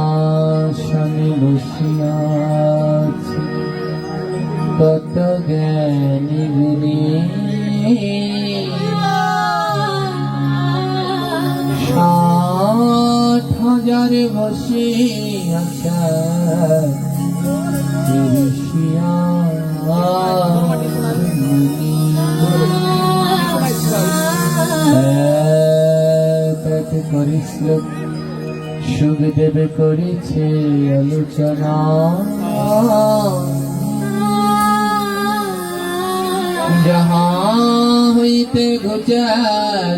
শ্রোতাশনে বসিয়া আছি কত জ্ঞানী গুণী 60,000 বসিয়াছে ঋষিয়া শ্লোক সুখদেব করেছে আলোচনা যাহা হইতে ঘুচা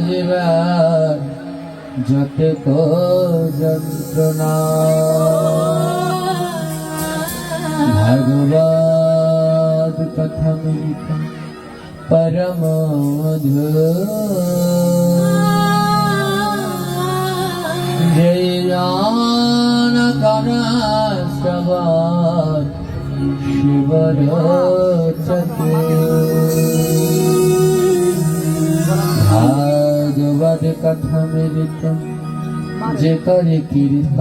যাবার যত যন্ত্রণা ভাগবত কথামৃত পরম মধুর जय ज्ञान श्रवण शिवर भागवत कथामृत जे करे कीर्तन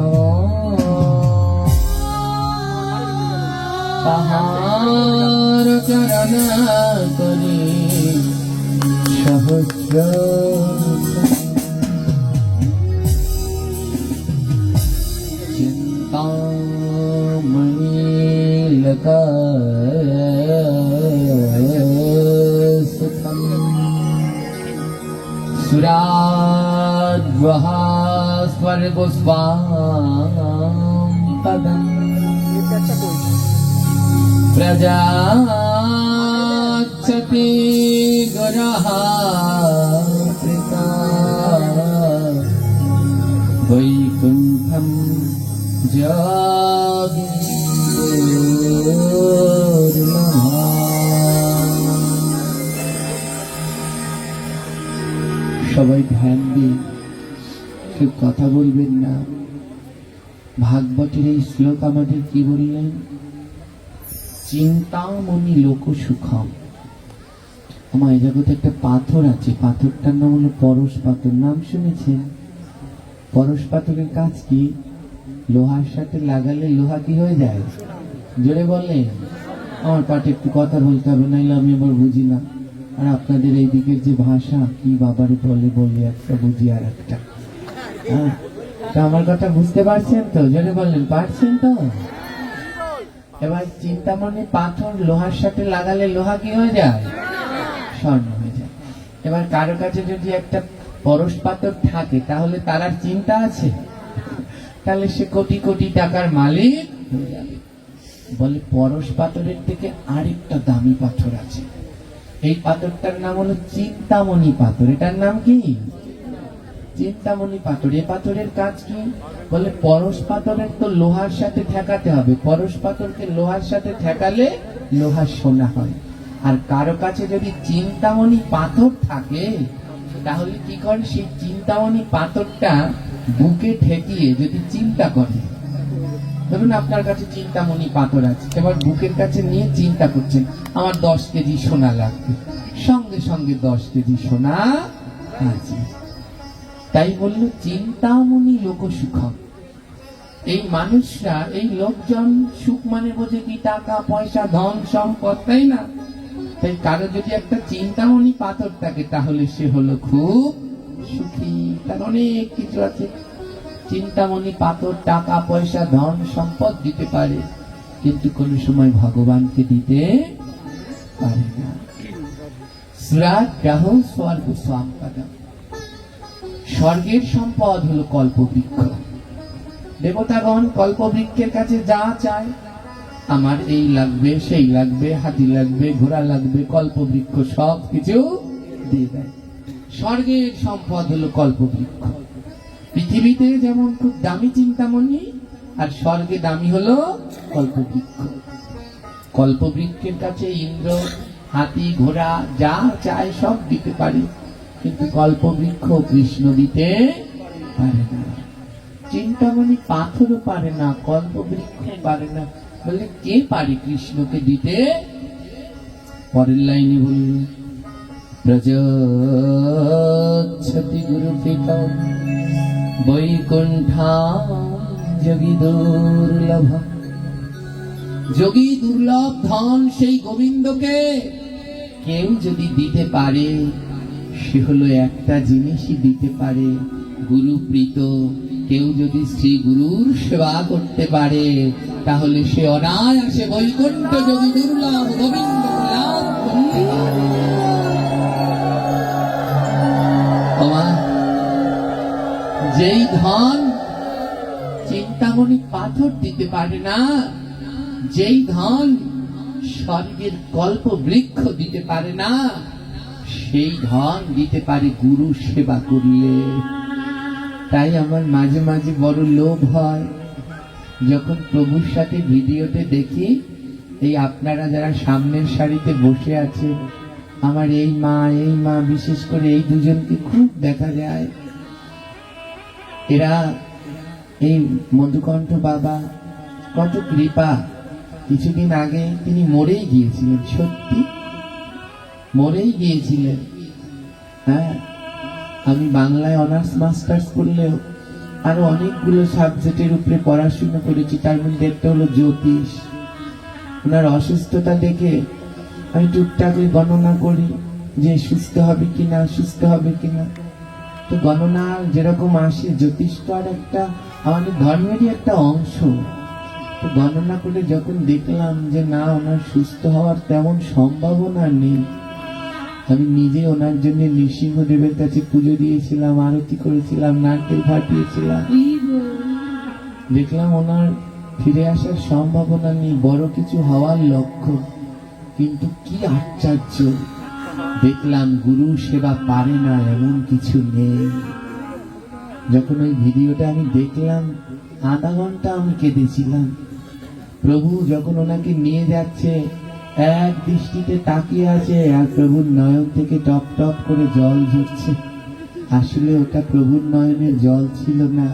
ताहार चरण करी सहस्र सुराद्वः स्वर्गोस्वाम् पदम् प्रजाच्छति गुरः प्रीता वैकुण्ठम् সবাই ধ্যান দিয়ে কেউ কথা বলবেন না। ভাগবতের এই শ্লোক আমাদের কি বললেন? চিন্তামণি লোক সুখম। আমার এই জগতে একটা পাথর আছে, পাথরটার নাম হলো পরশ পাথর। নাম শুনেছেন? পরশ পাথরের কাজ কি? লোহার সাথে লাগালে লোহা কি হয়ে যায়? জোরে বললেন। আমার পাঠে একটু কথা বলতে হবে, নাইলে আমি আবার বুঝি না। আর আপনাদের এই দিকের যে ভাষা কি বাবারে বলে একটা বুঝি আর একটা। হ্যাঁ, তো আমার কথা বুঝতে পারছেন তো? জোরে বললেন, পারছেন তো? এবার চিন্তামণি পাথর লোহার সাথে লাগালে লোহা কি হয়ে যায়? স্বর্ণ হয়ে যায়। এবার কারো কাছে যদি একটা পরশ পাথর থাকে তাহলে তার আর চিন্তা আছে? তাহলে সে কোটি কোটি টাকার মালিক হয়ে যাবে। বলে পরশ পাথরের থেকে আরেকটা দামি পাথর আছে, এই পাথরটার নাম হলো চিন্তামণি পাথর। এটার নাম কি? চিন্তামণি পাথর। এই পাথরের কাজ কি? বলে পরশ পাথরের তো লোহার সাথে ঠেকাতে হবে, পরশ পাথরকে লোহার সাথে ঠেকালে লোহা সোনা হয়। আর কারো কাছে যদি চিন্তামণি পাথর থাকে তাহলে কি করে? সেই চিন্তামণি পাথরটা বুকে ঠেকিয়ে যদি চিন্তা করে, ধরুন আপনার কাছে চিন্তামণি পাথর আছে, এবার বুকের কাছে নিয়ে চিন্তা করছেন আমার 10 কেজি সোনা লাগবে, সঙ্গে সঙ্গে 10 কেজি সোনা আছে। তাই বললো চিন্তামণি লোক সুখম। এই মানুষরা, এই লোকজন সুখ মানে বোঝে কি? টাকা পয়সা ধন সম্পদ, তাই না? তাই কারো যদি একটা চিন্তামণি পাথর থাকে তাহলে সে হলো খুব সুখী। তার অনেক কিছু আছে। চিন্তামণি পাথর টাকা পয়সা ধন সম্পদ দিতে পারে, কিন্তু কোন সময় ভগবানকে দিতে পারে না। স্বর্গের সম্পদ হলো কল্পবৃক্ষ। দেবতাগণ কল্পবৃক্ষের কাছে যা চায়, আমার এই লাগবে, সেই লাগবে, হাতি লাগবে, ঘোড়া লাগবে, কল্পবৃক্ষ সব কিছু দিয়ে দেয়। স্বর্গের সম্পদ হলো কল্পবৃক্ষ। পৃথিবীতে যেমন খুব দামি চিন্তামণি, আর স্বর্গে দামি হলো কল্পবৃক্ষ। কল্পবৃক্ষের কাছে ইন্দ্র হাতি ঘোড়া যা চায় সব দিতে পারে, কিন্তু কল্পবৃক্ষ কৃষ্ণ দিতে পারে না। চিন্তামণি পাথরও পারে না, কল্পবৃক্ষ পারে না। বলে কে পারে কৃষ্ণকে দিতে? পরের লাইনে বলল প্রযচ্ছতি গুরুপিতা বৈকুণ্ঠা যোগী দুর্লভ। যোগী দুর্লভ ধন সেই গোবিন্দকে কেউ যদি দিতে পারে, সে হলো একটা জিনিসই দিতে পারে, গুরুপ্রীত। কেউ যদি শ্রী গুরুর সেবা করতে পারে, তাহলে সে অনায়াসে বৈকুণ্ঠ যোগী দুর্লভ গোবিন্দ লাভ করতে পারে। যেই ধন চিন্তামণি পাথর দিতে পারে না, যেই ধন স্বর্গের কল্প বৃক্ষ দিতে পারে না, সেই ধন দিতে পারে গুরু সেবা করলে। তাই আমার মাঝে মাঝে বড় লোভ হয়, যখন প্রভুর সাথে ভিডিওতে দেখি এই আপনারা যারা সামনের সারিতে বসে আছে, আমার এই মা বিশেষ করে এই দুজনকে খুব দেখা যায়। এরা এই মধুকণ্ঠ বাবা কত কৃপা। কিছুদিন আগে তিনি মরেই গিয়েছিলেন, সত্যি মরেই গিয়েছিলেন। হ্যাঁ, আমি বাংলায় অনার্স মাস্টার্স করলেও আরো অনেকগুলো সাবজেক্টের উপরে পড়াশোনা করেছি, তার মধ্যে একটা হলো জ্যোতিষ। ওনার অসুস্থতা দেখে আমি টুকটাক গণনা করি যে সুস্থ হবে কিনা, সুস্থ হবে কিনা। তো গণনা যেরকম আসে, জ্যোতিষ তো আর একটা আমাদের ধর্মেরই একটা অংশ। তো গণনা করে যখন দেখলাম যে না, ওনার সুস্থ হওয়ার তেমন সম্ভাবনা নেই, আমি নিজে ওনার জন্য নৃসিংহদেবের কাছে পুজো দিয়েছিলাম, আরতি করেছিলাম, নারকেল ফাটিয়েছিলাম। দেখলাম ওনার ফিরে আসার সম্ভাবনা নেই, বড় কিছু হওয়ার লক্ষ্য। কিন্তু কি আশ্চর্য, দেখলাম গুরু সেবা পারে না এমন কিছু নেই। যখন ওই ভিডিওটা আমি দেখলাম, আধা ঘন্টা আমি কেঁদেছিলাম। প্রভু যখন ওনাকে নিয়ে যাচ্ছে, এক দৃষ্টিতে তাকিয়ে আছে, আর প্রভুর নয়ন থেকে টপ টপ করে জল ঝরছে। আসলে ওটা প্রভুর নয়নের জল ছিল না,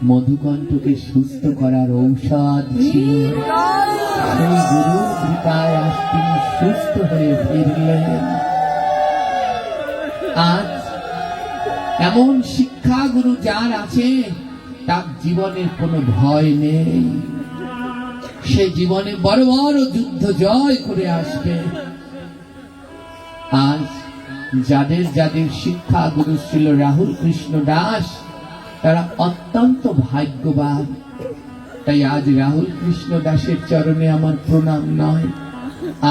মধুকণ্ঠকে সুস্থ করার ঔষধ ছিল। সেই গুরুর কৃপায় আজ তিনি সুস্থ হয়ে ফিরলেন। আজ এমন শিক্ষা গুরু যার আছে, তার জীবনের কোনো ভয় নেই। সে জীবনে বড় বড় যুদ্ধ জয় করে আসবে। আজ যাদের যাদের শিক্ষা গুরু ছিল রাহুল কৃষ্ণ দাস, তারা অত্যন্ত ভাগ্যবান। তাই আজ রাহুল কৃষ্ণ দাসের চরণে আমার প্রণাম নয়,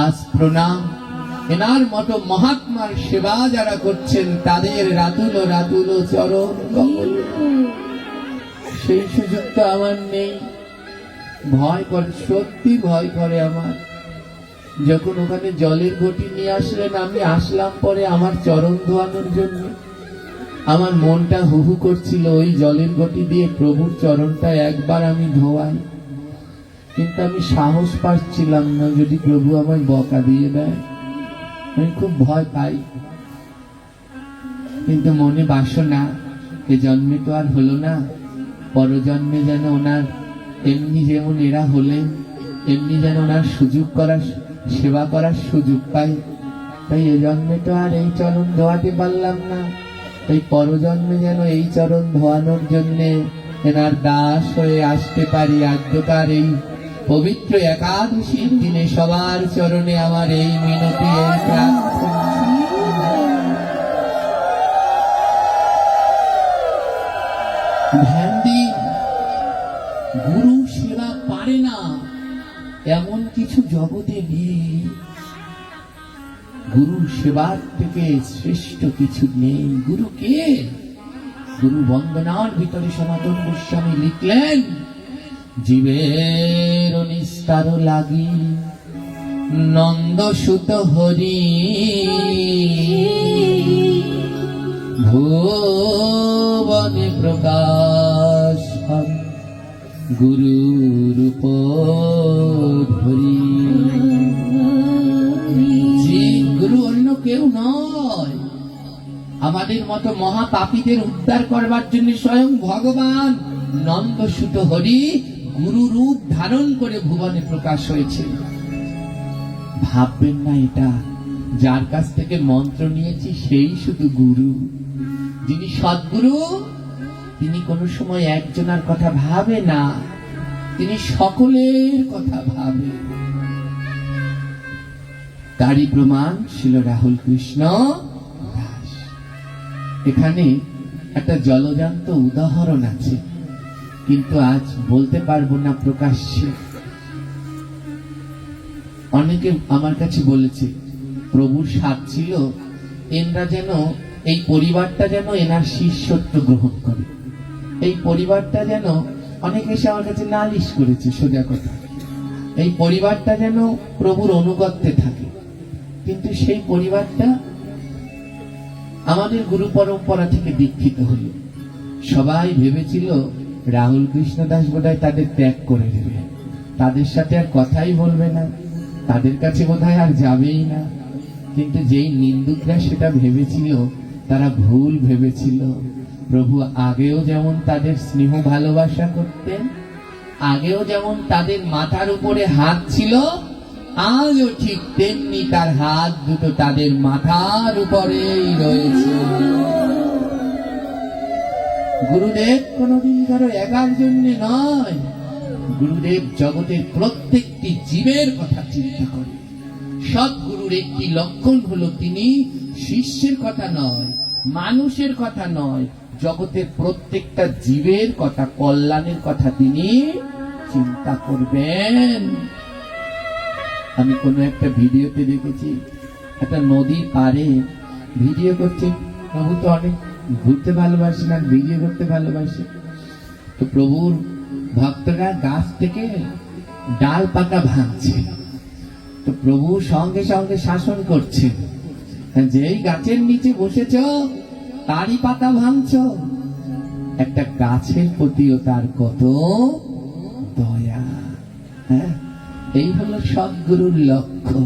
আজ প্রণাম এনার মতো মহাত্মার সেবা যারা করছেন তাদের রাতুল রাতুল চরণ কমল। সেই সুযোগ তো আমার নেই। ভয় করে, সত্যি ভয় করে আমার। যখন ওখানে জলের ঘটি নিয়ে আসলেন, আমি আসলাম পরে আমার চরণ ধোয়ানোর জন্য। আমার মনটা হুহু করছিল ওই জলের ঘটি দিয়ে প্রভুর চরণটা একবার আমি ধোয়াই, কিন্তু আমি সাহস পাচ্ছিলাম না, যদি প্রভু আমায় বকা দিয়ে দেয়। আমি খুব ভয় পাই, কিন্তু মনে বাসনা, এ জন্মে তো আর হলো না, পরজন্মে যেন ওনার এমনি যেমন এরা হলেন, এমনি যেন ওনার সুযোগ করার, সেবা করার সুযোগ পাই। তাই এ জন্মে তো আর এই চরণ ধোয়াতে পারলাম না, তাই পরজন্মে যেন এই চরণ ধোয়ানোর জন্য এনার দাস হয়ে আসতে পারি। আদ্যকার এই পবিত্র একাদশীর দিনে সবার চরণে আমার এই মিনতি, এই প্রার্থনা। ধ্যান দিন, গুরু সেবা পারে না এমন কিছু জগতে নেই। গুরু সেবার থেকে শ্রেষ্ঠ কিছু নেই। গুরু কে? গুরু বন্দনার ভিতরে সনাতন গোস্বামী লিখলেন, জীবের নিস্তার লাগি নন্দ সুত হরি, ভুবনে প্রকাশ গুরু রূপ ধরি। যে গুরু অন্য কেউ নয়, আমাদের মতো মহাপাপীদের উদ্ধার করবার জন্য স্বয়ং ভগবান নন্দ সুত হরি গুরু রূপ ধারণ করে ভুবনে প্রকাশ হয়েছে। ভাববেন না এটা যার কাছ থেকে মন্ত্র নিয়েছি সেই শুধু গুরু। যিনি সদ্গুরু, তিনি কোনো সময় একজনের কথা ভাবে না, তিনি সকলের কথা ভাবে। তারই প্রমাণ ছিল রাহুল কৃষ্ণ দাস। এখানে একটা জলজান্ত উদাহরণ আছে, কিন্তু আজ বলতে পারবো না প্রকাশ্যে। অনেকে আমার কাছে বলেছে প্রভুর স্বাদ ছিল এনরা যেন, এই পরিবারটা যেন এনার শিষ্যত্ব গ্রহণ করে। এই পরিবারটা যেন, অনেকে এসে আমার কাছে নালিশ করেছে, সোজা কথা, এই পরিবারটা যেন প্রভুর অনুগত্যে থাকে। কিন্তু সেই পরিবারটা আমাদের গুরু পরম্পরা থেকে দীক্ষিত হলো। সবাই ভেবেছিল রাহুল কৃষ্ণ দাস বোধহয় তাদের ত্যাগ করে দেবে, তাদের সাথে আর কথাই বলবে না, তাদের কাছে বোধহয় আর যাবেই না। কিন্তু যেই নিন্দুকরা সেটা ভেবেছিল, তারা ভুল ভেবেছিল। প্রভু আগেও যেমন তাদের স্নেহ ভালোবাসা করতেন, আগেও যেমন তাদের মাথার উপরে হাত ছিল, আজও ঠিক তেমনি তার হাত দুটো তাদের মাথার উপরেই রয়েছে। গুরুদেব কোনদিন কারো একার জন্য নয়, গুরুদেব জগতের প্রত্যেকটি জীবের কথা চিন্তা করে। সদ্গুরুর একটি লক্ষণ হলো তিনি শিষ্যের কথা নয়, মানুষের কথা নয়, জগতের প্রত্যেকটা জীবের কথা, কল্যাণের কথা তিনি চিন্তা করবেন। আমি কোনো একটা ভিডিওতে দেখেছি, একটা নদীর পাড়ে ভিডিও করছে। প্রভু তো অনেক ঘুরতে ভালোবাসে না, ভিডিও করতে ভালোবাসে। তো প্রভুর ভক্তরা গাছ থেকে ডাল পাতা ভাঙছে, তো প্রভু সঙ্গে সঙ্গে শাসন করছে, যেই গাছের নিচে বসেছ তারই পাতা ভাঙছ। একটা গাছের প্রতিও তার কত দয়া। হ্যাঁ, এই হলো সদ্গুরুর লক্ষ্য।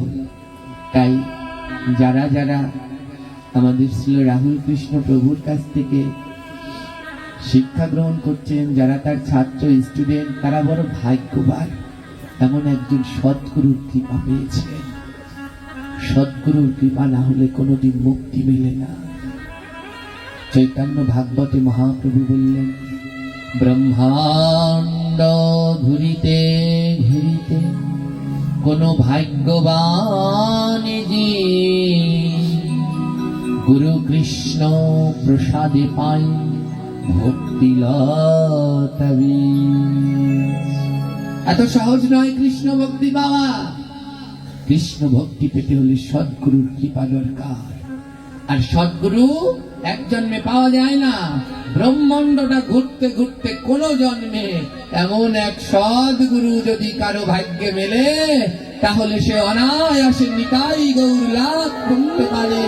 তাই যারা যারা আমাদের শ্রী রাহুল কৃষ্ণ প্রভুর কাছ থেকে শিক্ষা গ্রহণ করছেন, যারা তার ছাত্র স্টুডেন্ট, তারা বড় ভাগ্যবান, এমন একজন সদ্গুরুর কৃপা পেয়েছেন। সদ্গুরুর কৃপা না হলে কোনোদিন মুক্তি মেলে না। চৈতন্য ভাগবতে মহাপ্রভু বললেন, ব্রহ্মাণ্ড ঘুরিতে ঘুরিতে কোন ভাগ্যবান গুরু কৃষ্ণ প্রসাদে পাই ভক্তি লতাবি। এত সহজ নয় কৃষ্ণ ভক্তি পাওয়া। কৃষ্ণ ভক্তি পেতে হলে সদ্গুরুর কৃপা দরকার। আর সদ্গুরু এক জন্মে পাওয়া যায় না, ব্রহ্মাণ্ডটা ঘুরতে ঘুরতে কোন জন্মে এমন এক সদ্গুরু যদি কারো ভাগ্যে মেলে, তাহলে সে অনায়াসে নিতাই গৌর লাভ করতে পারে,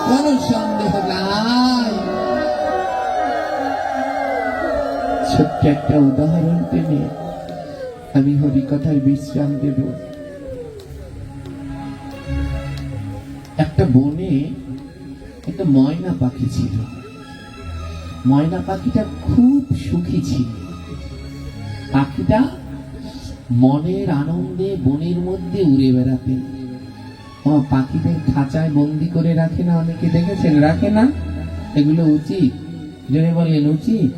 কোন সন্দেহ নাই। ছোট্ট একটা উদাহরণ টেনে আমি হরিকথায় বিশ্রাম দেব। একটা বনে একটা ময়না পাখি ছিল। ময়না পাখিটা খুব সুখী ছিল। পাখিটা মনের আনন্দে বনের মধ্যে উড়ে বেড়াতেন। পাখিদের খাঁচায় বন্দি করে রাখে না, অনেকে দেখেছেন, রাখে না? এগুলো উচিত? জনে বললেন উচিত?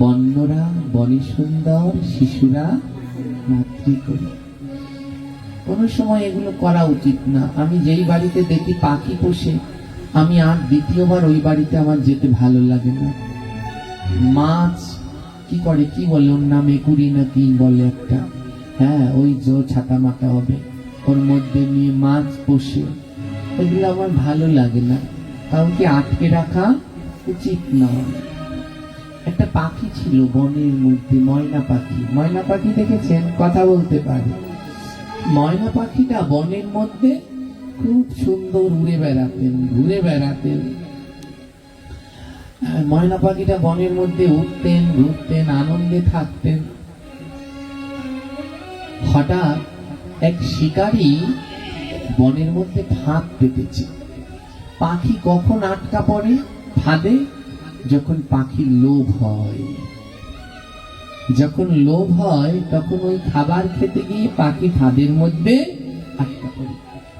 বন্যরা বনে সুন্দর, শিশুরা মাতৃ করে। কোন সময় এগুলো করা উচিত না। আমি যেই বাড়িতে দেখি পাখি পোষে, আমি আর দ্বিতীয়বার ওই বাড়িতে আমার যেতে ভালো লাগে না। মাছ কি করে, কি বলে ওর নাম, একুরি না কি বলে একটা, হ্যাঁ, ওই যে ছাতা মাথা হবে, ওর মধ্যে নিয়ে মাছ পোষে, এগুলো আমার ভালো লাগে না। কাউকে আটকে রাখা উচিত নয়। একটা পাখি ছিল বনের মধ্যে, ময়না পাখি। ময়না পাখি দেখেছেন? কথা বলতে পারে। ময়না পাখিটা বনের মধ্যে খুব সুন্দর উড়ে বেড়াতেন, ঘুরে বেড়াতেন। ময়না পাখিটা বনের মধ্যে উঠতেন, ঘুরতেন, আনন্দে থাকতেন। হঠাৎ এক শিকারী বনের মধ্যে ফাঁদ পেতেছে। পাখি কখন আটকা পড়ে ফাঁদে? যখন পাখির লোভ হয়। যখন লোভ হয় তখন ওই খাবার খেতে গিয়ে পাখি ফাঁদের মধ্যে আটকা পড়ে।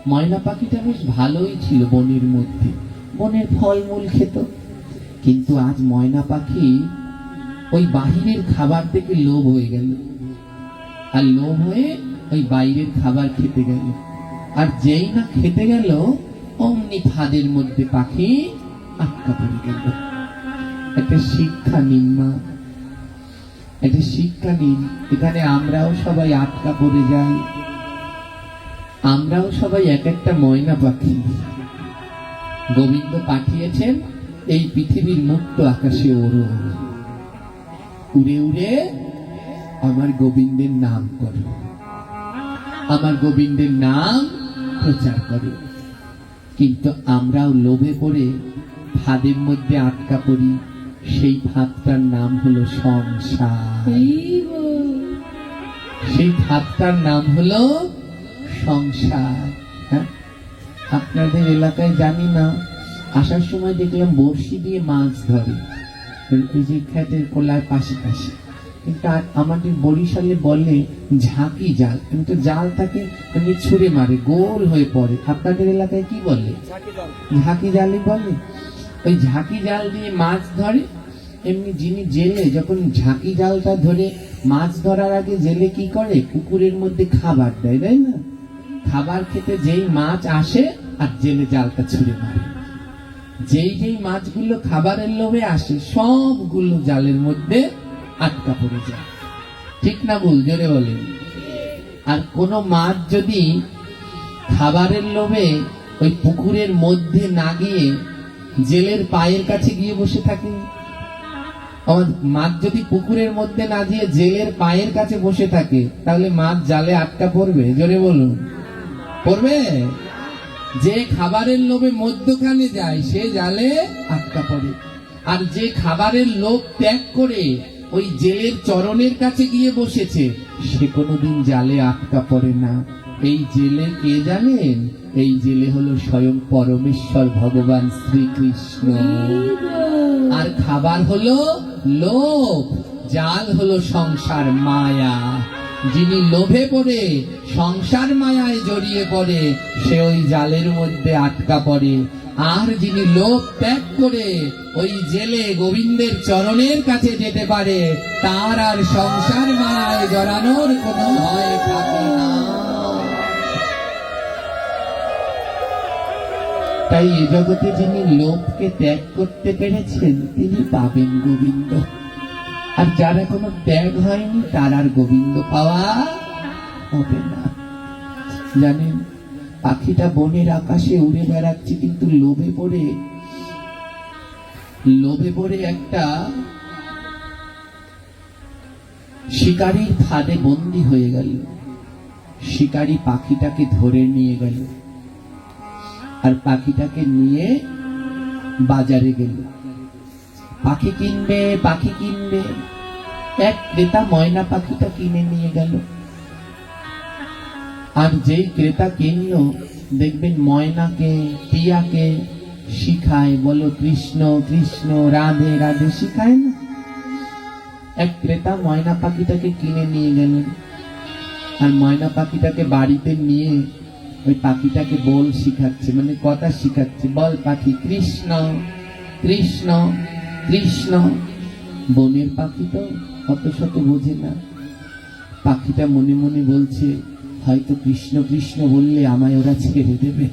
ময়না পাখিটা বেশ ভালোই ছিল বনের মধ্যে, বনের ফলমূল খেত। কিন্তু আজ ময়না পাখি ওই বাহিরের খাবার থেকে লোভ হয়ে গেল, আর লোভ হয়ে ওই বাইরের খাবার খেতে গেল। আর যেই না খেতে গেল, অমনি ফাঁদের মধ্যে পাখি আটকা পড়ে গেল। একটা শিক্ষা নিন মা, একটা শিক্ষা নিন। এখানে আমরাও সবাই আটকা পড়ে যাই, আমরাও সবাই এক একটা ময়না পাখি। গোবিন্দ পাঠিয়েছেন এই পৃথিবীর মুক্ত আকাশে ওড়ো, উড়ে উড়ে আমার গোবিন্দের নাম করো, আমার গোবিন্দের নাম প্রচার করো। কিন্তু আমরাও লোভে পড়ে ফাঁদের মধ্যে আটকা পড়ি। সেই ফাঁদটার নাম হলো সংসার, সেই ফাঁদটার নাম হলো সংসার। হ্যাঁ, আপনাদের এলাকায় জানি না, আসার সময় দেখলাম বড়শি দিয়ে মাছ ধরে, ওই যে ক্ষেতের কোলার পাশে পাশে। কিন্তু আমাদের বরিশালে বলে ঝাঁকি জাল, কিন্তু জালটাকে এমনি ছুঁড়ে মারে, গোল হয়ে পড়ে। আপনাদের এলাকায় কি বলে? ঝাঁকি জালই বলে। ওই ঝাঁকি জাল দিয়ে মাছ ধরে। এমনি যিনি জেলে যখন ঝাঁকি জালটা ধরে মাছ ধরার আগে জেলে কি করে? পুকুরের মধ্যে খাবার দেয়, তাই না? খাবার খেতে যেই মাছ আসে আর জেলে জালটা ছুঁড়ে মারে। যেই যেই মাছগুলো খাবারের লোভে আসে সবগুলো জালের মধ্যে আটকা পড়ে যায়। ঠিক না ভুল? জোরে বলেন। আর কোন মাছ যদি খাবারের লোভে ওই পুকুরের মধ্যে না গিয়ে জেলের পায়ের কাছে গিয়ে বসে থাকে, মাছ যদি পুকুরের মধ্যে না গিয়ে জেলের পায়ের কাছে বসে থাকে, তাহলে মাছ জালে আটকা পড়বে? জোরে বলুন, পড়বে? যে খাবারের লোভে মধ্যখানে যায় সে জালে আটকা পড়ে, আর যে খাবারের লোভ ত্যাগ করে ওই জেলের চরণের কাছে গিয়ে বসেছে সে কোনোদিন জালে আটকা পড়ে না। এই জেলে কে জানেন? এই জেলে হলো স্বয়ং পরমেশ্বর ভগবান শ্রীকৃষ্ণ। আর খাবার হলো লোভ, জাল হলো সংসার মায়া। যিনি লোভে পড়ে সংসার মায়ায় জড়িয়ে পড়ে সে ওই জালের মধ্যে আটকা পড়ে। আর যিনি লোভ ত্যাগ করে ওই জেলে গোবিন্দের চরণের কাছে যেতে পারে তার আর সংসার মায়ায় জড়ানোর কোনো ভয় থাকে না। তাই এ জগতে যিনি লোভকে ত্যাগ করতে পেরেছেন তিনি পাবেন গোবিন্দ। আর যার এখনো ত্যাগ হয়নি তার আর গোবিন্দ পাওয়া হবে না। জানেন, পাখিটা বনের আকাশে উড়ে বেড়াচ্ছে, কিন্তু লোভে পড়ে একটা শিকারীর ফাঁদে বন্দী হয়ে গেল। শিকারী পাখিটাকে ধরে নিয়ে গেল, আর পাখিটাকে নিয়ে বাজারে গেল। পাখি কিনবে। এক ক্রেতা ময়না পাখিটা কিনে নিয়ে গেল। আর যেই ক্রেতা কিনলো, দেখবেন ময়নাকে টিয়াকে শিখায়, বলো কৃষ্ণ কৃষ্ণ রাধে রাধে, শিখায় না? এক ক্রেতা ময়না পাখিটাকে কিনে নিয়ে গেলেন, আর ময়না পাখিটাকে বাড়িতে নিয়ে ওই পাখিটাকে বল শিখাচ্ছে, মানে কথা শিখাচ্ছে। বল পাখি কৃষ্ণ কৃষ্ণ কৃষ্ণ। বনের পাখি তো অত শত বোঝে না। পাখিটা মনে মনে বলছে, হয়তো কৃষ্ণ কৃষ্ণ বললে আমায় ওরা ছেড়ে দেবে,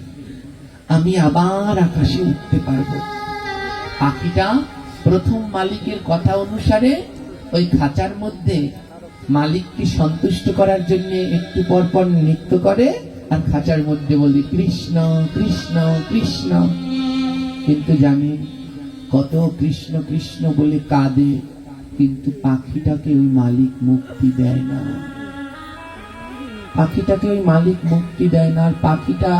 আমি আবার আকাশে উঠতে পারবো। পাখিটা প্রথম মালিকের কথা অনুসারে ওই খাঁচার মধ্যে মালিককে সন্তুষ্ট করার জন্য একটু পর পর নৃত্য করে, আর খাঁচার মধ্যে বলে কৃষ্ণ কৃষ্ণ কৃষ্ণ। কিন্তু জানেন, কত কৃষ্ণ কৃষ্ণ বলে কাঁদে, কিন্তু পাখিটাকে ওই মালিক মুক্তি দেয় না। পাখিটাকে ওই মালিক মুক্তি দেয় না। আর পাখিটা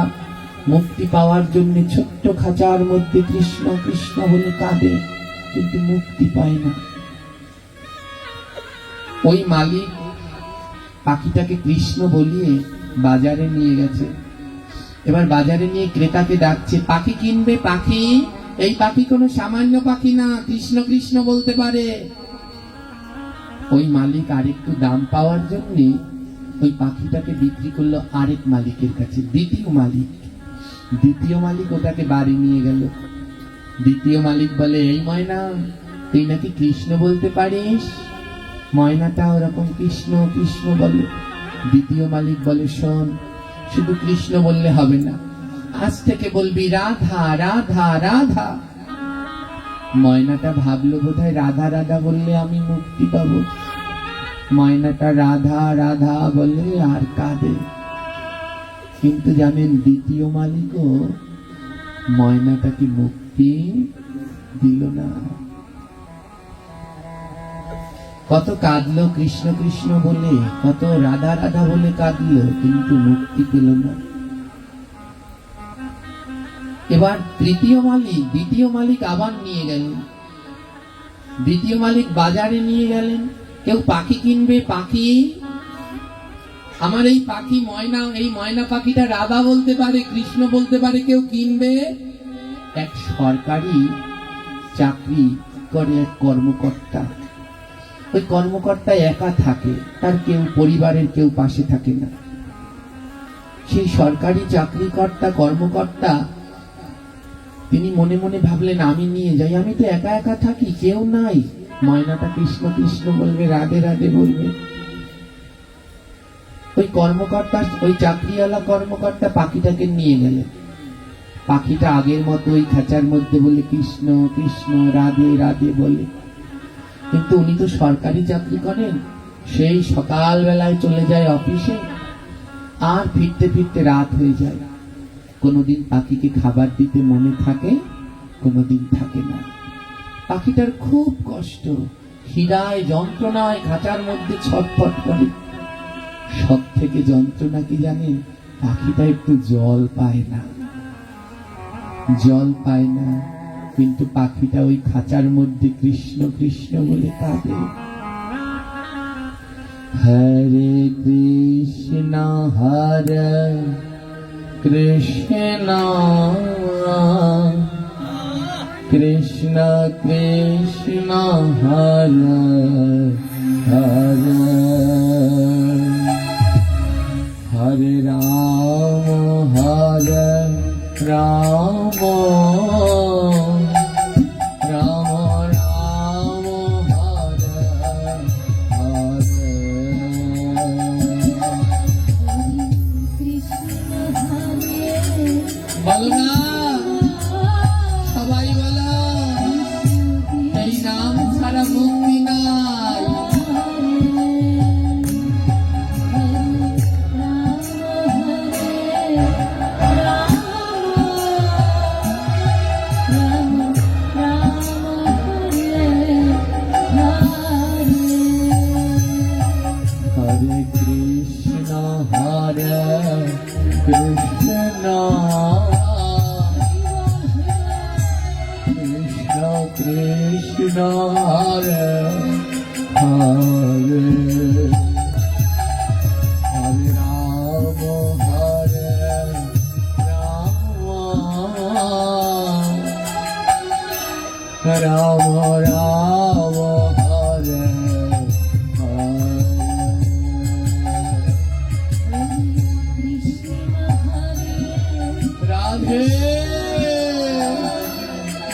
মুক্তি পাওয়ার জন্য ছোট্ট খাঁচার মধ্যে কৃষ্ণ কৃষ্ণ বলে কাঁদে, কিন্তু মুক্তি পায় না। ওই মালিক পাখিটাকে কৃষ্ণ বলিয়ে বাজারে নিয়ে গেছে। এবার বাজারে নিয়ে ক্রেতাকে ডাকছে, পাখি কিনবে? পাখি, এই পাখি কোনো সামান্য পাখি না, কৃষ্ণ কৃষ্ণ বলতে পারে। ওই মালিক আরেকটু দাম পাওয়ার জন্য ওই পাখিটাকে বিক্রি করলো আরেক মালিকের কাছে, দ্বিতীয় মালিক ওটাকে বাড়ি নিয়ে গেল। দ্বিতীয় মালিক বলে, এই ময়না, তুই নাকি কৃষ্ণ বলতে পারিস? ময়নাটা ওরকম কৃষ্ণ কৃষ্ণ বলে। দ্বিতীয় মালিক বলে, শোন, শুধু কৃষ্ণ বললে হবে না, আজ থেকে বলবি রাধা রাধা রাধা। ময়নাটা ভাবলো বোধহয় রাধা রাধা বললে আমি মুক্তি পাবো। ময়নাটা রাধা রাধা বলে আর কাঁদে। কিন্তু জানেন, দ্বিতীয় মালিকও ময়নাটাকে মুক্তি দিল না। কত কাঁদলো কৃষ্ণ কৃষ্ণ বলে, কত রাধা রাধা বলে কাঁদলো, কিন্তু মুক্তি পেল না। এবার দ্বিতীয় মালিক আবার নিয়ে গেলেন। দ্বিতীয় মালিক বাজারে নিয়ে গেলেন। কেউ পাখি কিনবে? পাখি, আমার এই পাখি ময়না, এই ময়না পাখিটা রাধা বলতে পারে, কৃষ্ণ বলতে পারে, কেউ কিনবে? এক সরকারি চাকরি করে এক কর্মকর্তা। ওই কর্মকর্তা একা থাকে, তার কেউ, পরিবারের কেউ পাশে থাকে না। সেই সরকারি চাকরিকর্তা কর্মকর্তা তিনি মনে মনে ভাবলেন, আমি নিয়ে যাই, আমি তো একা একা থাকি, কেউ নাই, ময়নাটা কৃষ্ণ কৃষ্ণ বলবে, রাধে রাধে বলবে। ওই কর্মকর্তা, ওই চাকরিওয়ালা কর্মকর্তা পাখিটাকে নিয়ে গেলেন। পাখিটা আগের মতো ওই খাঁচার মধ্যে বলে কৃষ্ণ কৃষ্ণ রাধে রাধে বলে। কিন্তু উনি তো সরকারি চাকরি করেন, সেই সকাল বেলায় চলে যায় অফিসে, আর ফিরতে ফিরতে রাত হয়ে যায়। কোনোদিন পাখিকে খাবার দিতে মনে থাকে, কোনোদিন থাকে না। পাখিটার খুব কষ্ট, হৃদয় যন্ত্রণায় খাঁচার মধ্যে ছটফট করে। সব থেকে যন্ত্রণা কি জানেন? পাখিটা একটু জল পায় না, কিন্তু পাখিটা ওই খাঁচার মধ্যে কৃষ্ণ কৃষ্ণ বলে কাঁদে। হরে কৃষ্ণ হরে কৃষ্ণ কৃষ্ণ কৃষ্ণ হরে হরে, হরে রাম রাম রাম রাম হরে হরে। বলো না সবাই, বলো, এই নাম ছাড়া মুক্তি নাই। হরে কৃষ্ণ হরে কৃষ্ণ কৃষ্ণ কৃষ্ণ হরে হরে, হরে রাম রাম রাম হরে রাধে,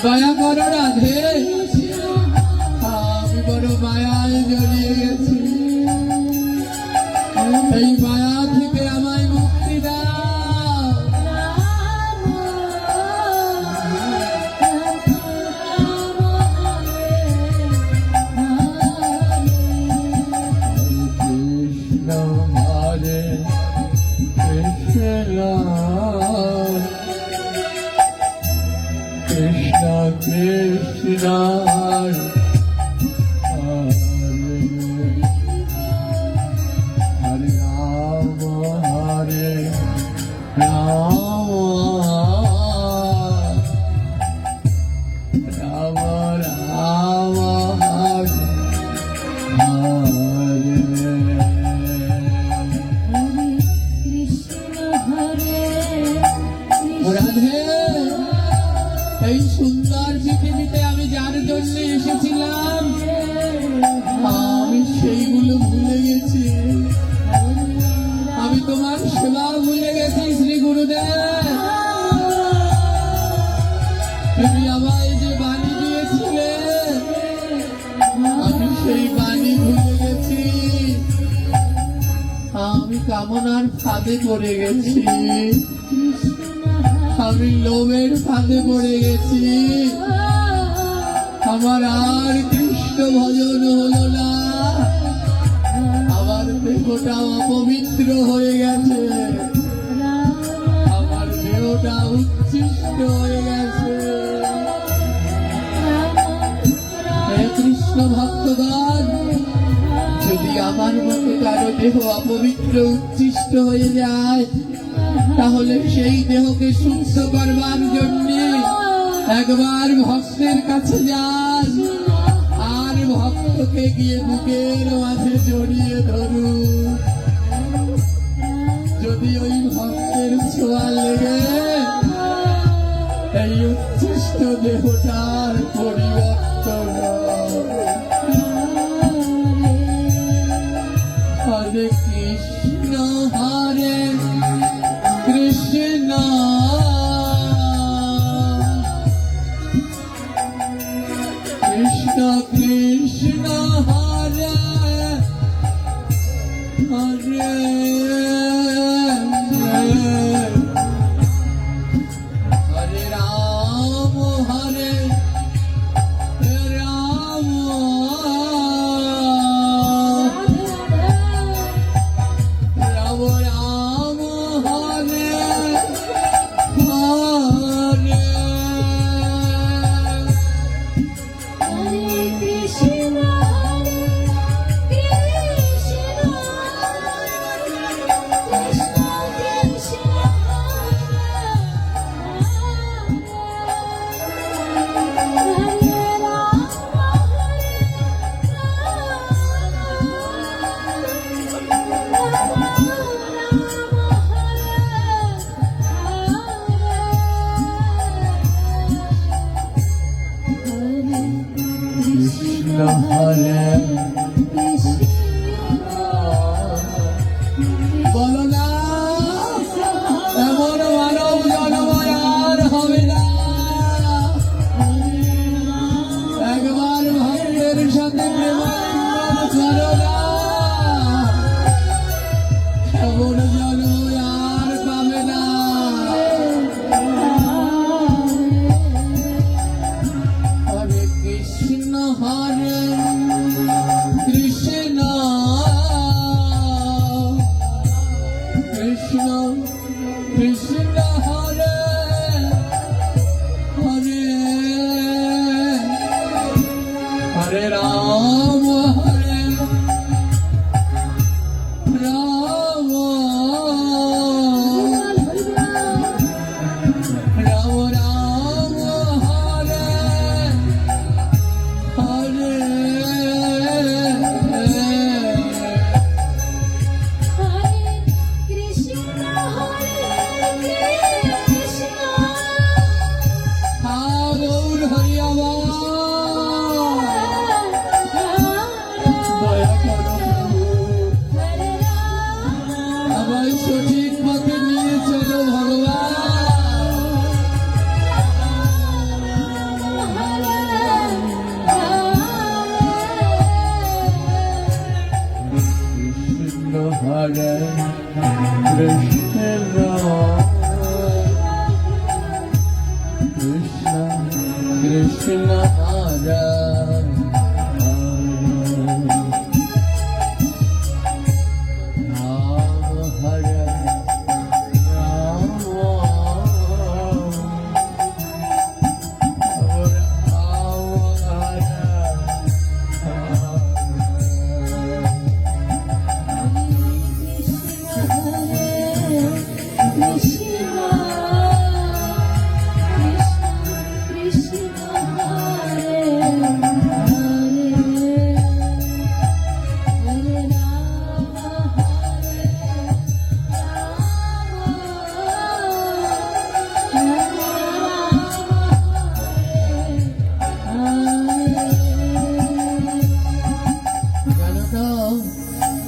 দয়া করো রাধে, আমি বড় মায়ায় জড়িয়ে গেছি, এই মায়া থেকে আমায় মুক্তি দাও। কৃষ্ণ হরে কৃষ্ণ কৃষ্ণ কৃষ্ণ হরে হরে, হরে রাম রাম রাম রাম হরে হরে। রাধে, এই সুন্দর পৃথিবীতে আমি যার জন্য এসেছিলাম, আমি সেইগুলো ভুলে গেছি। কামনার ফাঁদে পড়ে গেছি, আমি লোভের ফাঁদে পড়ে গেছি। আমার আর কৃষ্ণ ভজন হলো না, আমার দেহটা অপবিত্র হয়ে গেছে, আমার দেহটা উচ্ছিষ্ট হয়ে গেছে। হে কৃষ্ণ ভক্তগণ, যদি আমার মতো কারো দেহ অপবিত্র উচ্ছিষ্ট হয়ে যায়, তাহলে সেই দেহকে শুদ্ধ করবার জন্য একবার ভক্তের কাছে যান, আর ভক্তকে গিয়ে বুকের মাঝে জড়িয়ে ধরুন। যদি ওই ভক্তের ছোঁয়া লেগে এই উচ্ছিষ্ট দেহটার পরিবর্তন হয়। হরে কৃষ্ণ হরে কৃষ্ণ কৃষ্ণ কৃষ্ণ হরে হরে হরে রাম হরে রাম রাম রাম হরে হরে কৃষ্ণ হরে বলো না, এমন মানব জন্ম আর হবে না। একবার ভক্তের সাথে প্রেমালিঙ্গন করো না, এমন জন্ম আর পাবে না। হরে কৃষ্ণ হরে কৃষ্ণ কৃষ্ণ কৃষ্ণ হরে হরে হরে রাম হরে রাম রাম রাম হরে হরে গৌর হরি আমার দয়া করো প্রভু, আমায় সঠিক পথে নিয়ে চলো ভগবান। কৃষ্ণ হরে কৃষ্ণ কৃষ্ণ কৃষ্ণ হরে রাম হরে রাম